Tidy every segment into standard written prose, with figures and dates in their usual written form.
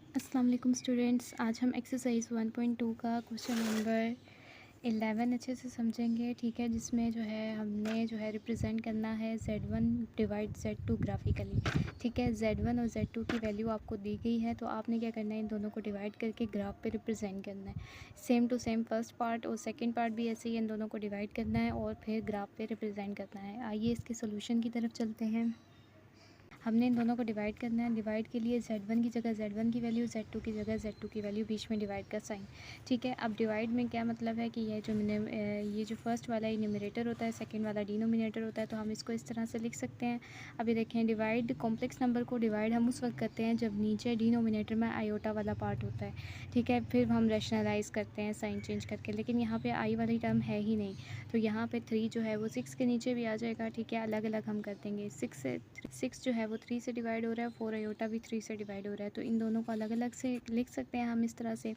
अस्सलाम वालेकुम स्टूडेंट्स। आज हम एक्सरसाइज 1.2 का क्वेश्चन नंबर 11 अच्छे से समझेंगे, ठीक है। जिसमें जो है हमने जो है रिप्रेजेंट करना है Z1 डिवाइड Z2 ग्राफिकली, ठीक है। Z1 और Z2 की वैल्यू आपको दी गई है, तो आपने क्या करना है, इन दोनों को डिवाइड करके ग्राफ पे रिप्रेजेंट करना है। Same to same first part और सेकंड पार्ट भी ऐसे ही इन दोनों को डिवाइड करना है और फिर ग्राफ पे रिप्रेजेंट करना है। आइए इसके सोल्यूशन की तरफ चलते हैं। हमने इन दोनों को डिवाइड करना है। डिवाइड के लिए Z1 की जगह Z1 की वैल्यू, Z2 की जगह Z2 की वैल्यू, बीच में डिवाइड का साइन, ठीक है। अब डिवाइड में क्या मतलब है कि ये जो फर्स्ट वाला ये न्यूमरेटर होता है, सेकंड वाला डिनोमिनेटर होता है, तो हम इसको इस तरह से लिख सकते हैं। अभी देखें, डिवाइड कॉम्प्लेक्स नंबर को डिवाइड हम उस वक्त करते हैं जब नीचे डिनोमिनेटर में आयोटा वाला पार्ट होता है, ठीक है। फिर हम रैशनलाइज़ करते हैं साइन चेंज करके, लेकिन यहाँ पे आई वाली टर्म है ही नहीं, तो यहाँ पे 3 जो है वो 6 के नीचे भी आ जाएगा, ठीक है। अलग अलग हम कर देंगे। 6 जो है वो 3 से डिवाइड हो रहा है, 4 आयोटा भी 3 से डिवाइड हो रहा है, तो इन दोनों को अलग अलग से लिख सकते हैं हम इस तरह से।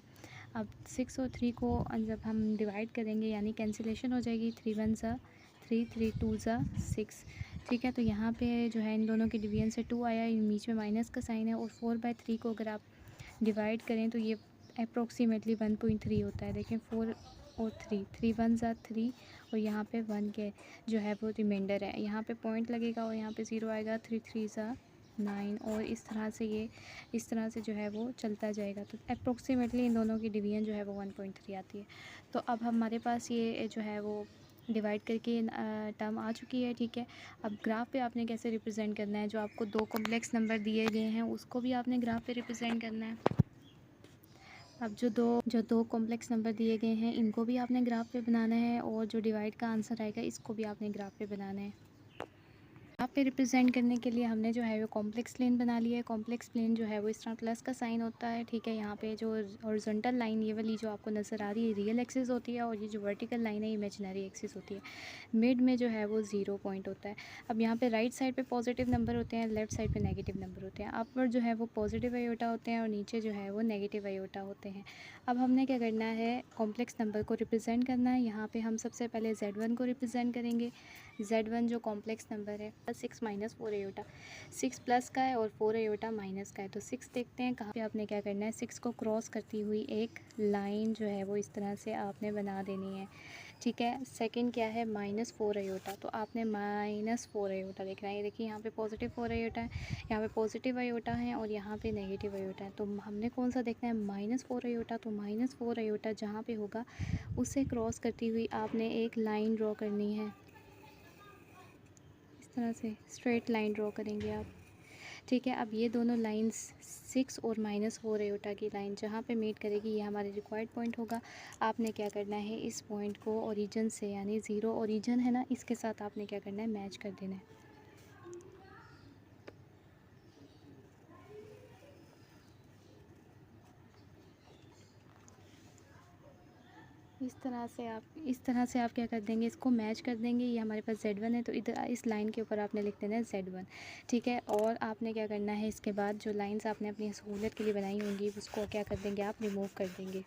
अब 6 और 3 को जब हम डिवाइड करेंगे यानी कैंसिलेशन हो जाएगी, 3 1 ज़ा 3, 3 2 ज़ा 6, ठीक है। तो यहाँ पे जो है इन दोनों के डिवीजन से 2 आया, बीच में माइनस का साइन है, और 4/3 को अगर आप डिवाइड करें तो ये अप्रोक्सीमेटली 1.3 होता है। देखें, 4 और 3, 3 1 ज़ा 3, और यहाँ पे 1 के जो है वो रिमाइंडर है, यहाँ पे पॉइंट लगेगा और यहाँ पे 0 आएगा, 3 3 ज़ा 9, और इस तरह से जो है वो चलता जाएगा। तो अप्रोक्सीमेटली इन दोनों की डिवीजन जो है वो 1.3 आती है। तो अब हमारे पास ये जो है वो डिवाइड करके टर्म आ चुकी है, ठीक है। अब ग्राफ पे आपने कैसे रिप्रेजेंट करना है, जो आपको 2 कॉम्प्लेक्स नंबर दिए गए हैं उसको भी आपने ग्राफ पे रिप्रेजेंट करना है। अब जो दो कॉम्प्लेक्स नंबर दिए गए हैं इनको भी आपने ग्राफ पे बनाना है, और जो डिवाइड का आंसर आएगा इसको भी आपने ग्राफ पे बनाना है। ग्राफ पे रिप्रेजेंट करने के लिए हमने जो है वो कॉम्प्लेक्स प्लेन बना लिया है। कॉम्प्लेक्स प्लेन जो है वो इस तरह प्लस का साइन होता है, ठीक है। यहाँ पे जो हॉरिजॉन्टल लाइन ये वाली जो आपको नज़र आ रही है रियल एक्सिस होती है, और ये जो वर्टिकल लाइन है इमेजिनरी एक्सिस होती है। मिड में जो है वो 0 पॉइंट होता है। अब यहाँ पे राइट साइड पे पॉजिटिव नंबर होते हैं, लेफ्ट साइड पे नेगेटिव नंबर होते हैं। अपवर्ड जो है वो पॉजिटिव आयोटा होते हैं और नीचे जो है वो नेगेटिव आयोटा होते हैं। अब हमने क्या करना है, कॉम्प्लेक्स नंबर को रिप्रेजेंट करना है। यहाँ पे हम सबसे पहले Z1 को रिप्रेजेंट करेंगे। Z1 जो कॉम्प्लेक्स नंबर है 6 माइनस 4 आयोटा, 6 प्लस का है और 4 आयोटा माइनस का है। तो 6 देखते हैं कहाँ पे आपने क्या करना है, 6 को क्रॉस करती हुई एक लाइन जो है वो इस तरह से आपने बना देनी है, ठीक है। सेकंड क्या है, -4 आयोटा, तो आपने -4 आयोटा देखना है। ये देखिए, यहाँ पे पॉजिटिव 4 आयोटा है, यहाँ पे पॉजिटिव आयोटा है और यहाँ पे नेगेटिव आयोटा है। तो हमने कौन सा देखना है, -4 आयोटा। तो -4 आयोटा जहाँ पे होगा उससे क्रॉस करती हुई आपने एक लाइन ड्रॉ करनी है, इस तरह से स्ट्रेट लाइन ड्रॉ करेंगे आप, ठीक है। अब ये दोनों लाइंस 6 और -4 आयोटा की लाइन जहाँ पे मीट करेगी ये हमारे रिक्वायर्ड पॉइंट होगा। आपने क्या करना है, इस पॉइंट को ओरिजिन से, यानी 0 ओरिजिन है ना, इसके साथ आपने क्या करना है, मैच कर देना है। इस तरह से आप क्या कर देंगे, इसको मैच कर देंगे। ये हमारे पास Z1 है, तो इधर इस लाइन के ऊपर आपने लिख देना है Z1, ठीक है। और आपने क्या करना है, इसके बाद जो लाइंस आपने अपनी सहूलियत के लिए बनाई होंगी उसको क्या कर देंगे, आप रिमूव कर देंगे।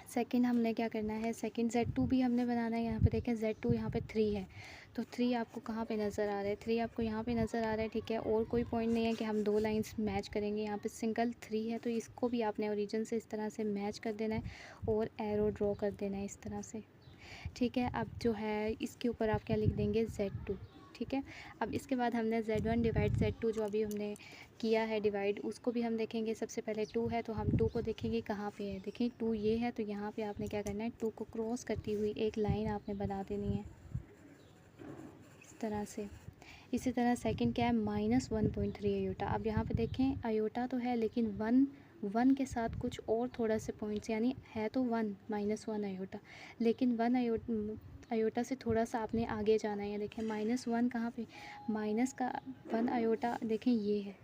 सेकंड हमने क्या करना है, सेकंड Z2 भी हमने बनाना है। यहाँ पे देखें, Z2 यहाँ पे 3 है, तो 3 आपको कहाँ पे नज़र आ रहा है, 3 आपको यहाँ पे नज़र आ रहा है, ठीक है। और कोई पॉइंट नहीं है कि हम 2 लाइंस मैच करेंगे, यहाँ पे सिंगल 3 है, तो इसको भी आपने ओरिजिन से इस तरह से मैच कर देना है और एरो ड्रॉ कर देना है इस तरह से, ठीक है। अब जो है इसके ऊपर आप क्या लिख देंगे, Z2, ठीक है। अब इसके बाद हमने Z1 डिवाइड Z2 जो अभी हमने किया है डिवाइड, उसको भी हम देखेंगे। सबसे पहले 2 है तो हम 2 को देखेंगे कहाँ पे है। देखें, 2 ये है, तो यहाँ पे आपने क्या करना है, 2 को क्रॉस करती हुई एक लाइन आपने बना देनी है इस तरह से। इसी तरह सेकंड क्या है, -1.3 आयोटा। अब यहाँ पे देखें, आयोटा तो है लेकिन 1 के साथ कुछ और थोड़ा से पॉइंट्स, यानी है तो 1 -1 आयोटा, लेकिन 1 आयोटा से थोड़ा सा आपने आगे जाना है। देखें, -1 कहाँ पे, माइनस का 1 आयोटा, देखें ये है।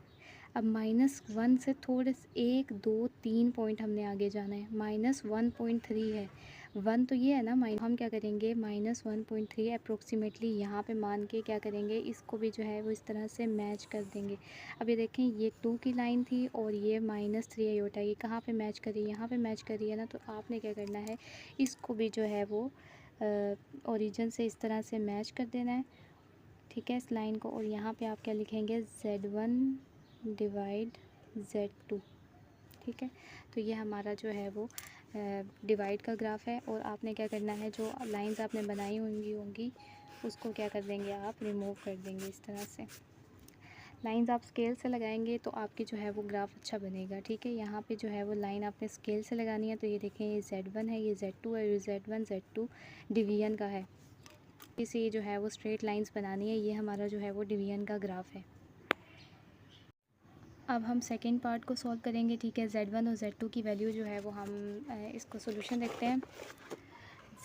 अब -1 से थोड़े से 1 2 3 पॉइंट हमने आगे जाना है, -1.3 है। 1 तो ये है ना, हम क्या करेंगे, -1.3 अप्रोक्सीमेटली यहाँ पे मान के क्या करेंगे, इसको भी जो है वो इस तरह से मैच कर देंगे। अब ये देखें, ये 2 की लाइन थी और ये -3 आयोटा, ये कहाँ पे मैच करी, यहाँ पे मैच करी है ना। तो आपने क्या करना है, इसको भी जो है वो ओरिजिन से इस तरह से मैच कर देना है, ठीक है, इस लाइन को। और यहाँ पे आप क्या लिखेंगे, Z1 डिवाइड Z2। ठीक है, तो ये हमारा जो है वो डिवाइड का ग्राफ है। और आपने क्या करना है, जो लाइंस आपने बनाई होंगी उसको क्या कर देंगे, आप रिमूव कर देंगे इस तरह से। लाइंस आप स्केल से लगाएंगे तो आपकी जो है वो ग्राफ अच्छा बनेगा। ठीक है, यहाँ पे जो है वो लाइन आपने स्केल से लगानी है। तो ये देखें, ये Z1 है, ये Z2 है, ये Z1 Z2 डिवीजन का है। इसी जो है वो स्ट्रेट लाइंस बनानी है। ये हमारा जो है वो डिवीजन का ग्राफ है। अब हम सेकेंड पार्ट को सॉल्व करेंगे। ठीक है, Z1 और Z2 की वैल्यू जो है वो हम इसको सोल्यूशन देखते हैं।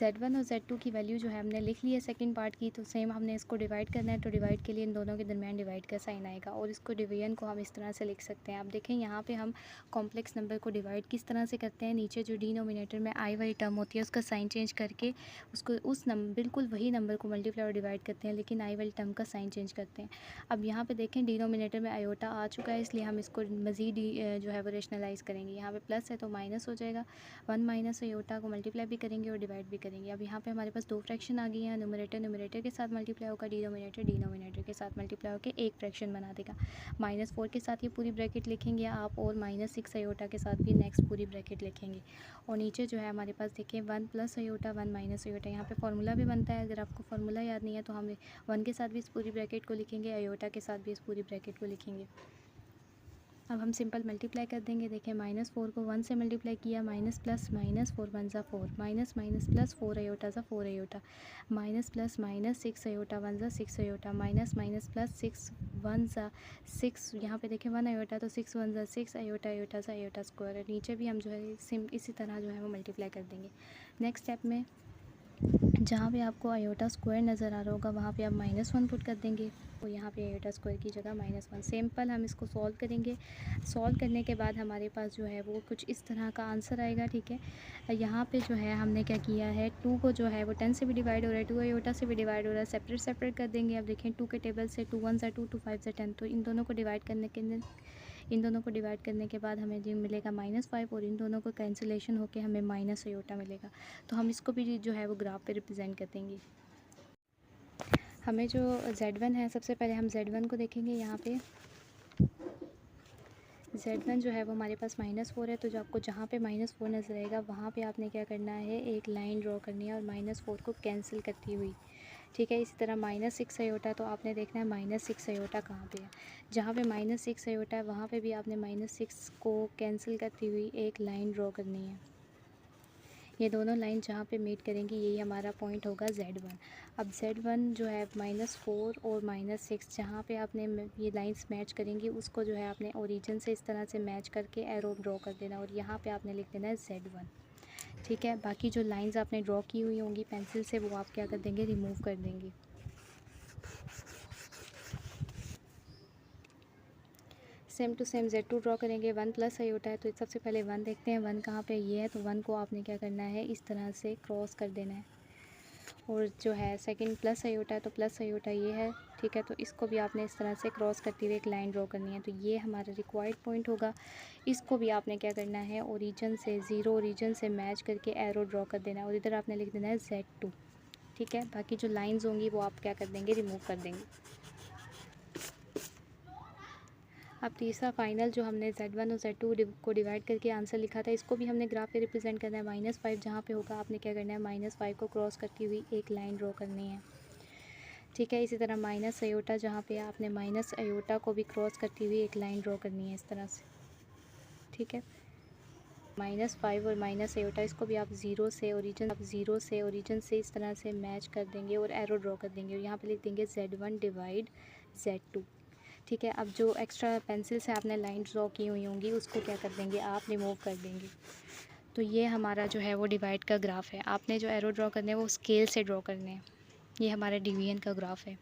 Z1 और Z2 की वैल्यू जो है हमने लिख ली है सेकंड पार्ट की। तो सेम हमने इसको डिवाइड करना है। तो डिवाइड के लिए इन दोनों के दरमियान डिवाइड का साइन आएगा और इसको डिवीजन को हम इस तरह से लिख सकते हैं। अब देखें, यहाँ पे हम कॉम्प्लेक्स नंबर को डिवाइड किस तरह से करते हैं। नीचे जो डिनोमिनेटर में आई वाली टर्म होती है उसका साइन चेंज करके उसको उस बिल्कुल वही नंबर को मल्टीप्लाई और डिवाइड करते हैं, लेकिन आई वाली टर्म का साइन चेंज करते हैं। अब यहाँ पर देखें, डिनोमिनेटर में आयोटा आ चुका है, इसलिए हम इसको मज़ीद जो है वो रेशनलाइज़ करेंगे। यहाँ पर प्लस है तो माइनस हो जाएगा। 1 माइनस आयोटा को मल्टीप्लाई भी करेंगे और डिवाइड भी करेंगे। अब यहाँ पे हमारे पास दो फ्रैक्शन आ गई हैं। न्यूमरेटर के साथ मल्टीप्लाई होगा, डिनोमिनेटर के साथ मल्टीप्लाई होकर एक फ्रैक्शन बना देगा। -4 के साथ ये पूरी ब्रैकेट लिखेंगे आप, और -6 आयोटा के साथ भी नेक्स्ट पूरी ब्रैकेट लिखेंगे। और नीचे जो है हमारे पास देखिए 1 प्लस आयोटा 1 माइनस आयोटा, यहाँ पे फार्मूला भी बनता है। अगर आपको फार्मूला याद नहीं है तो हम 1 के साथ भी इस पूरी ब्रैकेट को लिखेंगे, आयोटा के साथ भी इस पूरी ब्रैकेट को लिखेंगे। अब हम सिंपल मल्टीप्लाई कर देंगे। देखें, -4 को 1 से मल्टीप्लाई किया, माइनस प्लस माइनस 4 1 ज़ा 4, माइनस माइनस प्लस 4 आयोटा ज़ा 4 iota, minus plus minus 6 iota 1 ज़ा 6 आयोटा, माइनस माइनस प्लस 6 1 ज़ा 6। यहाँ पे देखें 1 आयोटा तो 6 1 ज़ा 6 आयोटा, आयोटा ज़ा आयोटा स्क्वायर है। नीचे भी हम जो है इसी तरह जो है वो मल्टीप्लाई कर देंगे। नेक्स्ट स्टेप में जहाँ पे आपको आयोटा स्क्वायर नज़र आ रहा होगा वहाँ पे आप -1 पुट कर देंगे और यहाँ पे आयोटा स्क्वायर की जगह -1। सिंपल हम इसको सॉल्व करेंगे। सॉल्व करने के बाद हमारे पास जो है वो कुछ इस तरह का आंसर आएगा। ठीक है, यहाँ पे जो है हमने क्या किया है, 2 को जो है वो 10 से भी डिवाइड हो रहा है, 2 आयोटा से भी डिवाइड हो रहा है। सेपरेट कर देंगे। अब देखें 2 के टेबल से 2 1 ज़ा 2 2 5 ज़ा 10, तो इन दोनों को डिवाइड करने के बाद हमें जो मिलेगा -5, और इन दोनों को कैंसिलेशन होकर हमें माइनस आयोटा मिलेगा। तो हम इसको भी जो है वो ग्राफ पे रिप्रेजेंट कर देंगे। हमें जो Z1 है, सबसे पहले हम Z1 को देखेंगे। यहाँ पे Z1 जो है वो हमारे पास -4 है। तो जो आपको जहाँ पे -4 नज़र आएगा वहाँ पे आपने क्या करना है, एक लाइन ड्रॉ करनी है और -4 को कैंसिल करती हुई। ठीक है, इसी तरह -6 आयोटा, तो आपने देखना है -6 आयोटा कहाँ पे है। जहाँ पे -6 आयोटा है वहाँ पे भी आपने -6 को कैंसिल करती हुई एक लाइन ड्रॉ करनी है। ये दोनों लाइन जहाँ पे मीट करेंगी यही हमारा पॉइंट होगा Z1। अब Z1 जो है -4 और -6 जहाँ पे आपने ये लाइंस मैच करेंगी उसको जो है आपने ओरिजिन से इस तरह से मैच करके एरो ड्रॉ कर देना और यहाँ पे आपने लिख देना है Z1। ठीक है, बाकी जो लाइंस आपने ड्रॉ की हुई होंगी पेंसिल से वो आप क्या कर देंगे, रिमूव कर देंगे। Same to same Z2 draw करेंगे। 1 प्लस आयोटा है तो सबसे पहले 1 देखते हैं, 1 कहाँ पे, ये है। तो 1 को आपने क्या करना है, इस तरह से क्रॉस कर देना है। और जो है सेकंड प्लस आयोटा है तो प्लस आयोटा ये है। ठीक है, तो इसको भी आपने इस तरह से क्रॉस करते हुए एक लाइन ड्रॉ करनी है। तो ये हमारा रिक्वायर्ड पॉइंट होगा। इसको भी आपने क्या करना है, ओरिजिन से ज़ीरो ओरिजिन से मैच करके एरो ड्रॉ कर देना है और इधर आपने लिख देना है Z2। ठीक है, बाकी जो लाइन्स होंगी वो आप क्या कर देंगे, रिमूव कर देंगे। अब तीसरा फाइनल जो हमने Z1 और Z2 को डिवाइड करके आंसर लिखा था, इसको भी हमने ग्राफ पे रिप्रेजेंट करना है। -5 जहाँ पे होगा आपने क्या करना है, -5 को क्रॉस करती हुई एक लाइन ड्रॉ करनी है। ठीक है, इसी तरह माइनस आयोटा जहाँ पे आपने माइनस आयोटा को भी क्रॉस करती हुई एक लाइन ड्रॉ करनी है इस तरह से। ठीक है, -5 और माइनस आयोटा इसको भी आप ज़ीरो से ओरिजिन से इस तरह से मैच कर देंगे और एरो ड्रॉ कर देंगे और यहाँ पे लिख देंगे Z1 डिवाइड Z2। ठीक है, अब जो एक्स्ट्रा पेंसिल से आपने लाइन ड्रॉ की हुई होंगी उसको क्या कर देंगे, आप रिमूव कर देंगे। तो ये हमारा जो है वो डिवाइड का ग्राफ है। आपने जो एरो ड्रॉ करने हैं वो स्केल से ड्रॉ करने हैं। ये हमारा डिवीजन का ग्राफ है।